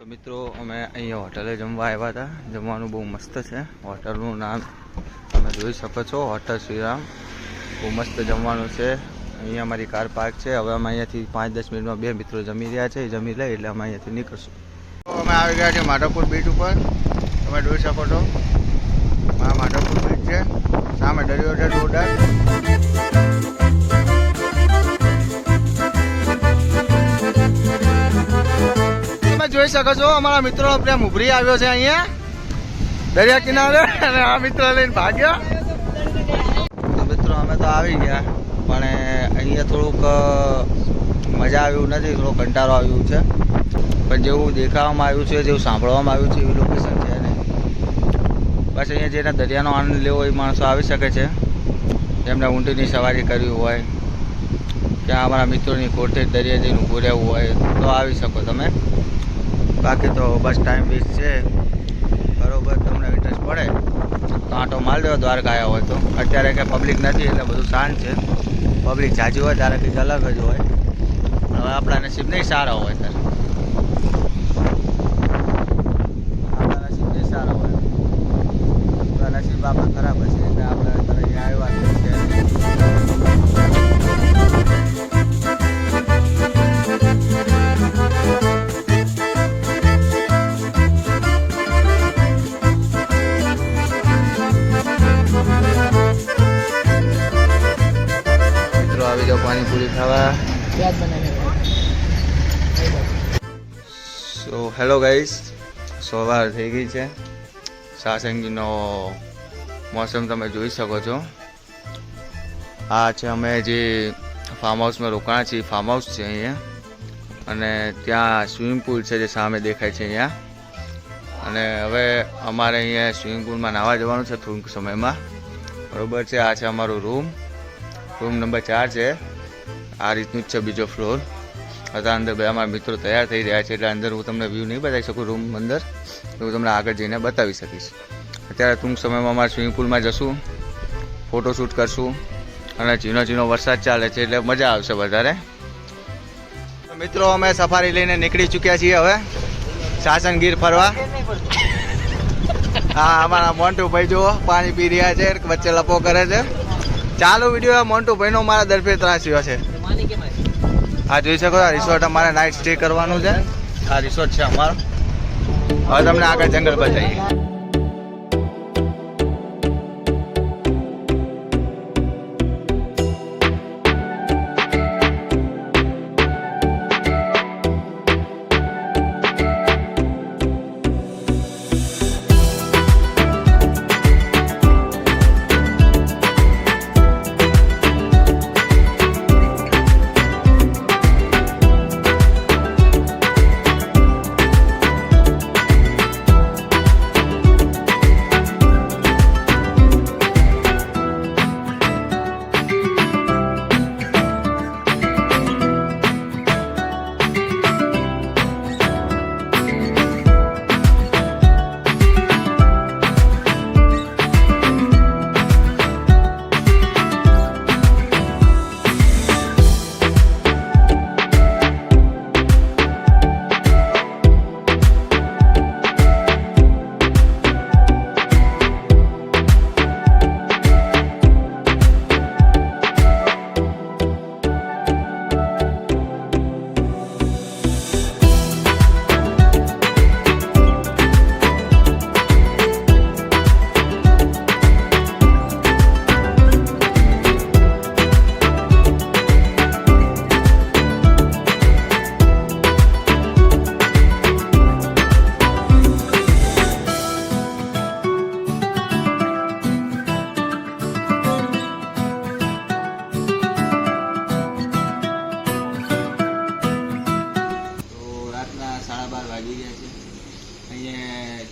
તો મિત્રો અમે અહીંયા હોટલે જમવા આવ્યા હતા. જમવાનું બહુ મસ્ત છે. હોટલનું નામ તમે જોઈ શકો છો, હોટલ શ્રીરામ. બહુ મસ્ત જમવાનું છે. અહીંયા અમારી કાર પાર્ક છે. હવે અમે અહીંયાથી 5-10 મિનિટમાં 2 મિત્રો જમી રહ્યા છે. જમી લે એટલે અમે અહીંયાથી નીકળશું. અમે આવી ગયા છીએ માધવપુર બીચ ઉપર. તમે જોઈ શકો છો આ માધવપુર બીચ છે. સામે દરિયો છે જોરદાર. જોઈ શકો છો અમારા મિત્રો પ્રેમ ઉભરી આવ્યો છે અહીંયા દરિયા કિનારે અને આ મિત્ર લઈને ભાગ્યા. તો મિત્રો અમે તો આવી ગયા પણ અહીંયા થોડુંક મજા આવ્યું નથી, થોડો કંટાળો આવ્યું છે. પણ જેવું દેખાવામાં આવ્યું છે, જેવું સાંભળવામાં આવ્યું છે એવી લોકેશન છે નહીં. બસ અહીંયા જેને દરિયાનો આનંદ લેવો એ માણસો આવી શકે છે. જેમને ઊંટની સવારી કરવી હોય, ત્યાં અમારા મિત્રોની કોઠે દરિયા જઈને ઊભું રહેવું હોય તો આવી શકો તમે. બાકી તો બસ ટાઈમ વેસ્ટ છે. બરોબર, તમને ઇન્ટરેસ્ટ પડે તો આંટો મારી દેવો દ્વારકા આવ્યા હોય તો. અત્યારે કંઈ પબ્લિક નથી એટલે બધું શાંત છે. પબ્લિક જાજી હોય ત્યારે કંઈક અલગ જ હોય. હવે આપણા નસીબ નહીં સારા હોય ત્યારે, આપણા નસીબ નહીં સારા હોય, આપણા નસીબ આપણા ખરાબ હશે એટલે આપણે અત્યારે અહીંયા આવ્યા છે. આવી જાઓ પાણીપુરી ખાવા. સો હેલો ગાઈસ, સવાર થઈ ગઈ છે. સાસંગીનો મોસમ તમે જોઈ શકો છો. આ છે અમે જે ફાર્મ હાઉસમાં રોકાણા છીએ, ફાર્મ હાઉસ છે અહીંયા. અને ત્યાં સ્વિમિંગ પુલ છે જે સામે દેખાય છે અહીંયા. અને હવે અમારે અહીંયા સ્વિમિંગ પુલમાં નાહવા જવાનું છે થોડુંક સમયમાં. બરોબર છે. આ છે અમારો રૂમ નંબર 4 છે. આ રીતનું જ છે બીજો ફ્લોર. હતા અંદર બે અમારા મિત્રો તૈયાર થઈ રહ્યા છે એટલે અંદર હું તમને વ્યૂ નહીં બતાવી શકું રૂમ અંદર. હું તમને આગળ જઈને બતાવી શકીશ. અત્યારે ટૂંક સમયમાં અમારા સ્વિમિંગ પુલમાં જશું, ફોટોશૂટ કરશું અને ઝીણો વરસાદ ચાલે છે એટલે મજા આવશે વધારે. મિત્રો અમે સફારી લઈને નીકળી ચૂક્યા છીએ હવે સાસણ ગીર ફરવા. હા, અમારા મોન્ટુ ભાઈ જુઓ પાણી પી રહ્યા છે, વચ્ચે લપો કરે છે. ચાલુ વિડીયો મોન્ટુ ભાઈનો મારા દરફે ત્રાસ્યો છે. આ જોઈ શકો આ રિસોર્ટ અમારે નાઇટ સ્ટે કરવાનું છે. આ રિસોર્ટ છે અમારો. હવે તમને આગળ જંગલ બતાવીએ.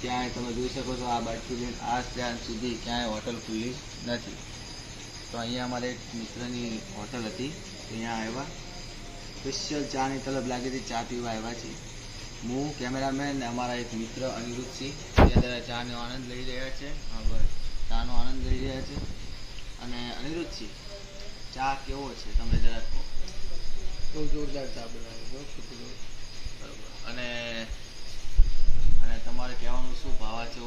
ક્યાંય તમે જોઈ શકો છો આ બાજુથી લઈને આ સ્ટેન્ડ સુધી ક્યાંય હોટલ ખુલ્લી નથી. તો અહીંયા અમારે એક મિત્રની હોટલ હતી, અહીંયા આવ્યા. સ્પેશિયલ ચાની તલબ લાગી હતી, ચા પીવા આવ્યા છીએ. હું કેમેરામેન ને અમારા એક મિત્ર અનિરુદ્ધસિંહ અત્યારે ચાનો આનંદ લઈ રહ્યા છે. ચાનો આનંદ લઈ રહ્યા છે. અને અનિરુદ્ધસિંહ, ચા કેવો છે તમે જરા કહો. બહુ જોરદાર ચા બનાવી, બહુ બરોબર. અને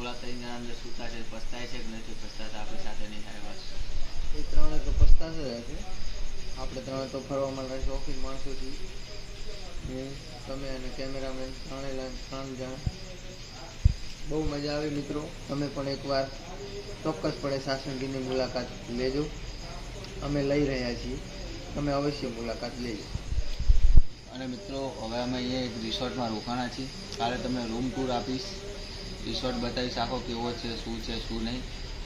ઓલા 3 જણા અંદર સૂતા છે, પસ્તાય છે કે નથી પસ્તાતા આપણી સાથે નહીં થાય બસ. એ ત્રણે તો પસ્તાશે છે. આપણે ત્રણે તો ફરવા માટે શોખીન માણસો છીએ. તમે અને કેમેરામેન ત્રણ જણ. બહુ મજા આવી મિત્રો. તમે પણ એકવાર ચોક્કસપણે સાસણગીરની મુલાકાત લેજો. અમે લઈ રહ્યા છીએ, તમે અવશ્ય મુલાકાત લેજો. અને મિત્રો હવે અમે અહીંયા એક રિસોર્ટમાં રોકાણા છીએ. કાલે તમને રૂમ ટૂર આપીશ, રિસોર્ટ બતાવીશ આખો કેવો છે શું નહીં.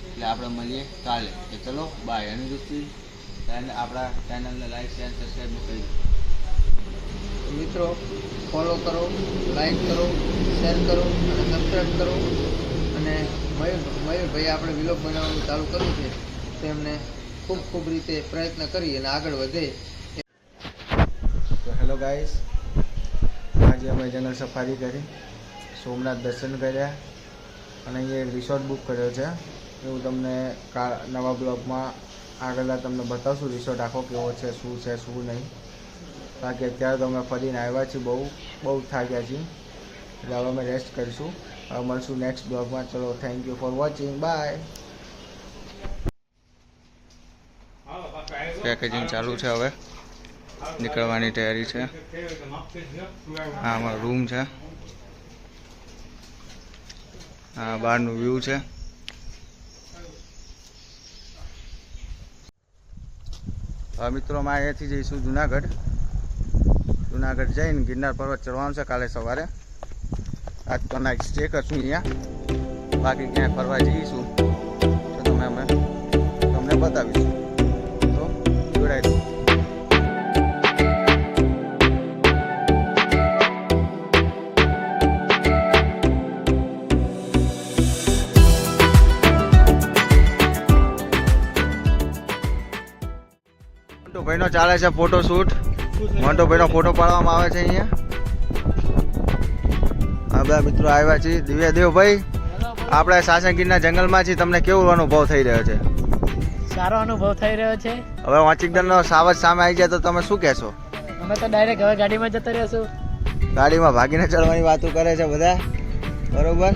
એટલે આપણે મળીએ કાલે. તો ચલો બાય. એની દૃષ્ટિ આપણા ચેનલને લાઈક શેર સબસ્ક્રાઈબ કરી દો. મિત્રો ફોલો કરો, લાઈક કરો, શેર કરો અને સબસ્ક્રાઈબ કરો. અને મયુરભાઈ આપણે વિલોગ બનાવવાનું ચાલુ કર્યું છે, તેમને ખૂબ રીતે પ્રયત્ન કરી અને આગળ વધે. તો હેલો ગાઈસ, આજે અમે જંગલ સફારી કરી, સોમનાથ દર્શન કર્યા અને અહીંયા એક રિસોર્ટ બુક કર્યો છે. હું તમને નવા બ્લોગમાં આગળના તમને બતાવશું રિસોર્ટ આખો કેવો છે શું નહીં. બાકી અત્યારે તો અમે ફરીને આવ્યા છીએ, બહુ થાક્યા છીએ. એટલે હવે અમે રેસ્ટ કરીશું. હવે મળશું નેક્સ્ટ બ્લોગમાં. ચલો, thank you for watching, bye. Packaging ચાલુ છે, હવે નીકળવાની તૈયારી છે. હા, અમારો રૂમ છે. હા, બહારનું વ્યૂ છે. હવે મિત્રો અમે અહીંયાથી જઈશું જુનાગઢ જઈને ગિરનાર પર્વત ચડવાનું છે કાલે સવારે. આજ તો નાઇટ સ્ટે કરશું અહીંયા, બાકી ક્યાંય ફરવા જઈશું તો અમે તમને બતાવીશું. તો જોડાઈ દો. મોન્ટોભાઈનો ચાલે છે ફોટો શૂટ. મોન્ટોભાઈનો ફોટો પાડવામાં આવે છે અહીંયા. હા બધા મિત્રો આવ્યા છીએ. દિવ્યા દેવભાઈ, આપણે સાસણગીરના જંગલમાં છીએ, તમને કેવો અનુભવ થઈ રહ્યો છે? સારો અનુભવ થઈ રહ્યો છે. હવે વાંચીકદનનો સાવજ સામે આવી જાય તો તમે શું કહેશો? અમે તો ડાયરેક્ટ હવે ગાડીમાં જતા રહેશું. ગાડીમાં ભાગીને ચડવાની વાતો કરે છે બધા, બરોબર.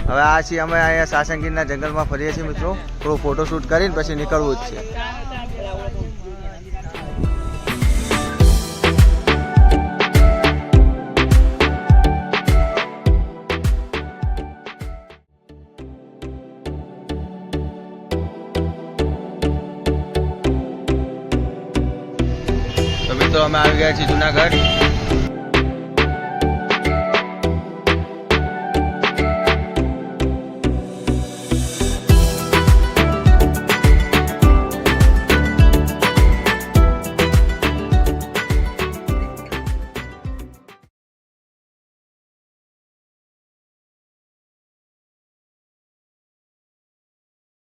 હવે આ છીએ અમે અહીંયા સાસણગીરના જંગલમાં ફરીએ છીએ મિત્રો. થોડું ફોટો શૂટ કરીને પછી નીકળવું જ છે. તો અમે આવી ગયા છીએ જુનાગઢ.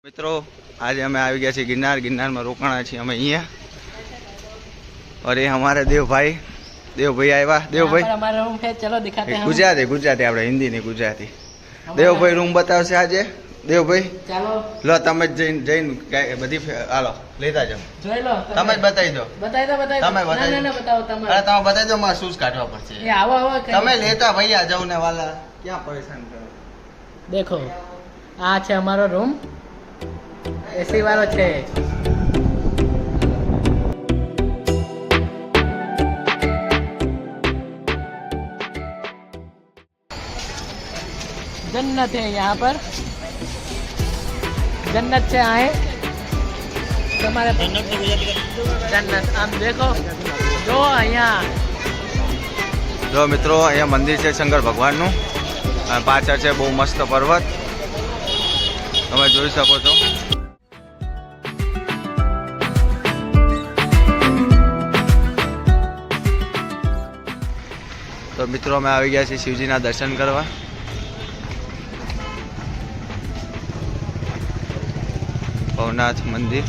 મિત્રો આજે અમે આવી ગયા છીએ ગિરનારમાં રોકાણા છીએ અમે અહીંયા. और ये हमारे देव भाई आया. देव भाई हमारा रूम है, चलो दिखाते हैं. गुजराती આપણે હિન્દી નહીં ગુજરાતી. દેવ ભાઈ રૂમ બતાવશે આજે. દેવ ભાઈ ચાલો લો, તમે જઈને બધી હાલો લેતા જાઓ. જોઈ લો, તમે જ બતાવી દો. બતાવી દો. તમે બતાવી દો. બતાવો તમે. અરે તમે બતાવી દો, મારે શૂઝ કાઢવા પડશે. એ આવો તમે લેતા ભૈયા જાવ ને વાલા, ક્યાં પરેશાન કરો. દેખો, આ છે અમારો રૂમ, એસી વાળો છે. जन्नत है यहाँ पर, जन्नत से आए તમારે જન્નત. આમ દેખો, જો અહીંયા જો મિત્રો, અહીંયા મંદિર છે શંકર ભગવાનનું. અને પાછળ છે બહુ મસ્ત પર્વત, તમે જોઈ શકો છો. તો મિત્રો અમે આવી ગયા છીએ શિવજીના દર્શન કરવા. ભવનાથ મંદિર.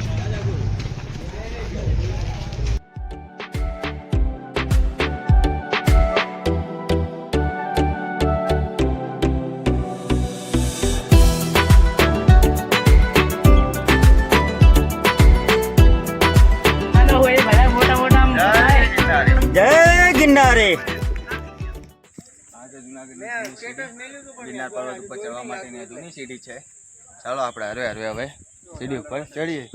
જય ગિરનારે. જુનાગઢ સીડી ગિરનાર પર્વત ઉપર ચડવા માટેની જૂની સીડી છે. ચાલો આપણે હરવે હરવે હવે સીડી ઉપર ચડીએ.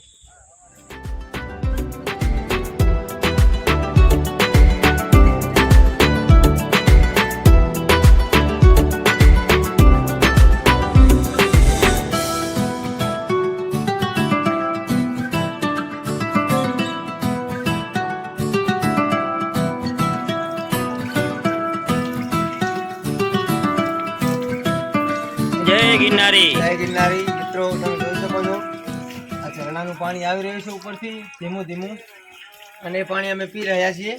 જય ગિરનારી. જય ગિરનારી. મિત્રો તમે જોઈ શકો છો આ ઝરણાનું પાણી આવી રહ્યું છે ઉપરથી ધીમું ધીમું, અને એ પાણી અમે પી રહ્યા છીએ.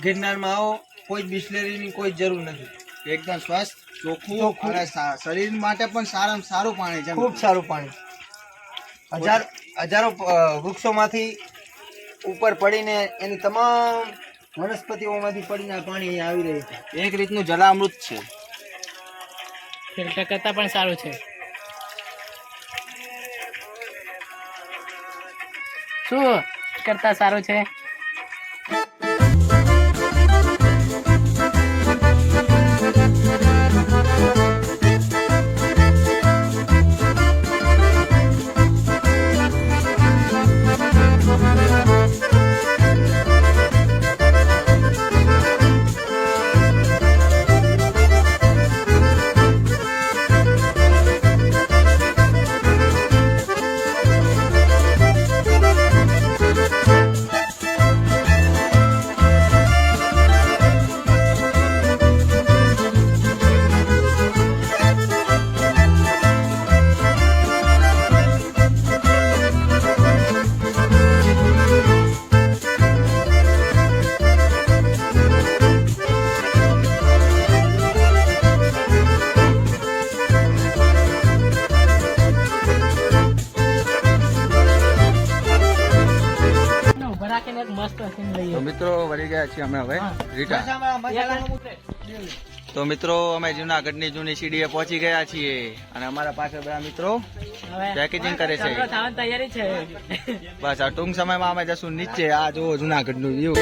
ગિરનારમાં આવો, કોઈ જ બિસ્લેરીની કોઈ જ જરૂર નથી. એકદમ સ્વસ્થ, ચોખ્ખું અને શરીર માટે પણ સારામાં સારું પાણી છે. ખૂબ સારું પાણી. હજારો વૃક્ષોમાંથી ઉપર પડીને એની તમામ વનસ્પતિઓમાંથી પડીને આ પાણી અહીંયા આવી રહ્યું છે. એક રીતનું જલામૃત છે. ફિલ્ટર કરતા પણ સારું છે. શું કરતા સારું છે? મસ્ત સીન તો લઈએ. મિત્રો વળી ગયા છીએ અમે હવે રિટર્ન. તો મિત્રો અમે જુનાગઢની જૂની સીડીએ પહોંચી ગયા છીએ અને અમારા પાછળ બધા મિત્રો હવે પેકેજિંગ કરે છે. થવાની તૈયારી છે. બસ આ ટૂંક સમયમાં અમે જશું નીચે. આ જુઓ જુનાગઢનું વ્યૂ.